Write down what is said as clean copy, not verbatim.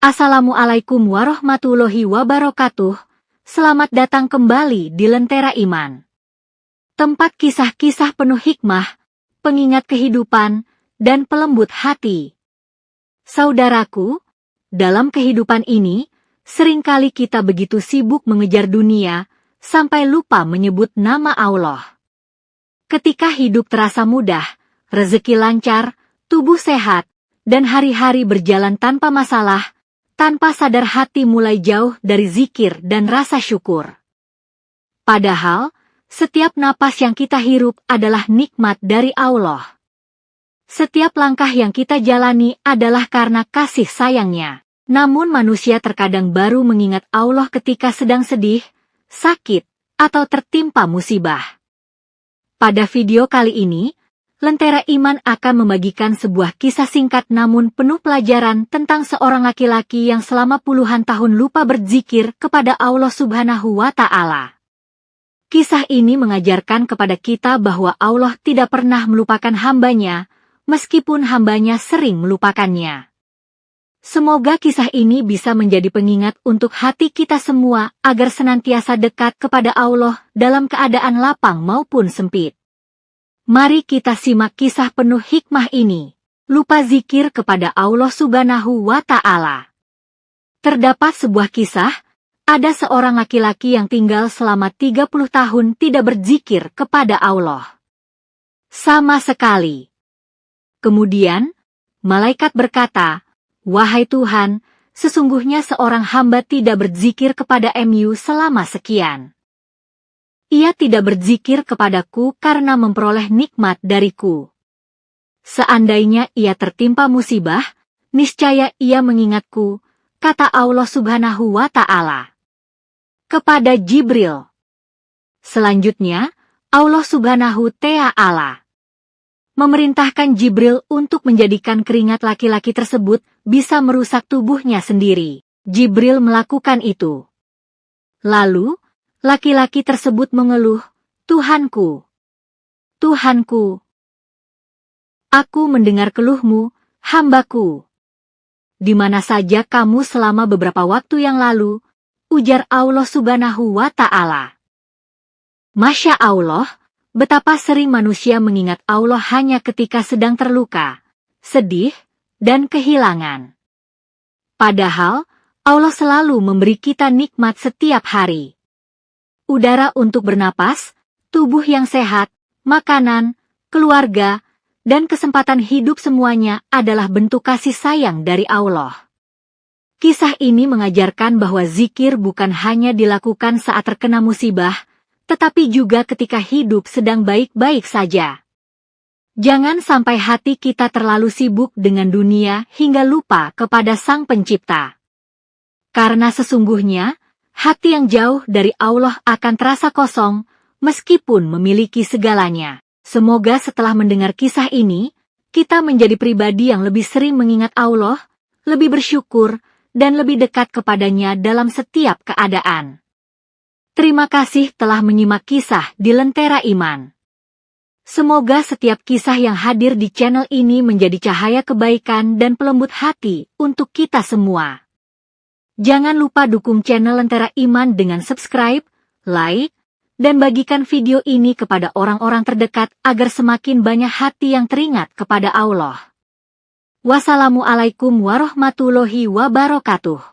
Assalamualaikum warahmatullahi wabarakatuh. Selamat datang kembali di Lentera Iman. Tempat kisah-kisah penuh hikmah, pengingat kehidupan, dan pelembut hati. Saudaraku, dalam kehidupan ini, seringkali kita begitu sibuk mengejar dunia, sampai lupa menyebut nama Allah. Ketika hidup terasa mudah, rezeki lancar, tubuh sehat, dan hari-hari berjalan tanpa masalah, tanpa sadar hati mulai jauh dari zikir dan rasa syukur. Padahal, setiap napas yang kita hirup adalah nikmat dari Allah. Setiap langkah yang kita jalani adalah karena kasih sayangnya. Namun manusia terkadang baru mengingat Allah ketika sedang sedih, sakit, atau tertimpa musibah. Pada video kali ini, Lentera Iman akan membagikan sebuah kisah singkat namun penuh pelajaran tentang seorang laki-laki yang selama puluhan tahun lupa berzikir kepada Allah Subhanahu wa Ta'ala. Kisah ini mengajarkan kepada kita bahwa Allah tidak pernah melupakan hambanya, meskipun hambanya sering melupakannya. Semoga kisah ini bisa menjadi pengingat untuk hati kita semua agar senantiasa dekat kepada Allah dalam keadaan lapang maupun sempit. Mari kita simak kisah penuh hikmah ini. Lupa zikir kepada Allah Subhanahu wa Ta'ala. Terdapat sebuah kisah, ada seorang laki-laki yang tinggal selama 30 tahun tidak berzikir kepada Allah sama sekali. Kemudian, malaikat berkata, "Wahai Tuhan, sesungguhnya seorang hamba tidak berzikir kepada MU selama sekian. Ia tidak berzikir kepadaku karena memperoleh nikmat dariku. Seandainya ia tertimpa musibah, niscaya ia mengingatku," kata Allah Subhanahu wa Ta'ala kepada Jibril. Selanjutnya, Allah Subhanahu Ta'ala memerintahkan Jibril untuk menjadikan keringat laki-laki tersebut bisa merusak tubuhnya sendiri. Jibril melakukan itu. Lalu, laki-laki tersebut mengeluh, "Tuhanku, Tuhanku, aku mendengar keluhmu, hambaku. Di mana saja kamu selama beberapa waktu yang lalu?" ujar Allah Subhanahu wa Ta'ala. Masya Allah, betapa sering manusia mengingat Allah hanya ketika sedang terluka, sedih, dan kehilangan. Padahal, Allah selalu memberi kita nikmat setiap hari. Udara untuk bernapas, tubuh yang sehat, makanan, keluarga, dan kesempatan hidup semuanya adalah bentuk kasih sayang dari Allah. Kisah ini mengajarkan bahwa zikir bukan hanya dilakukan saat terkena musibah, tetapi juga ketika hidup sedang baik-baik saja. Jangan sampai hati kita terlalu sibuk dengan dunia hingga lupa kepada Sang Pencipta. Karena sesungguhnya, hati yang jauh dari Allah akan terasa kosong, meskipun memiliki segalanya. Semoga setelah mendengar kisah ini, kita menjadi pribadi yang lebih sering mengingat Allah, lebih bersyukur, dan lebih dekat kepadanya dalam setiap keadaan. Terima kasih telah menyimak kisah di Lentera Iman. Semoga setiap kisah yang hadir di channel ini menjadi cahaya kebaikan dan pelembut hati untuk kita semua. Jangan lupa dukung channel Lentera Iman dengan subscribe, like, dan bagikan video ini kepada orang-orang terdekat agar semakin banyak hati yang teringat kepada Allah. Wassalamualaikum warahmatullahi wabarakatuh.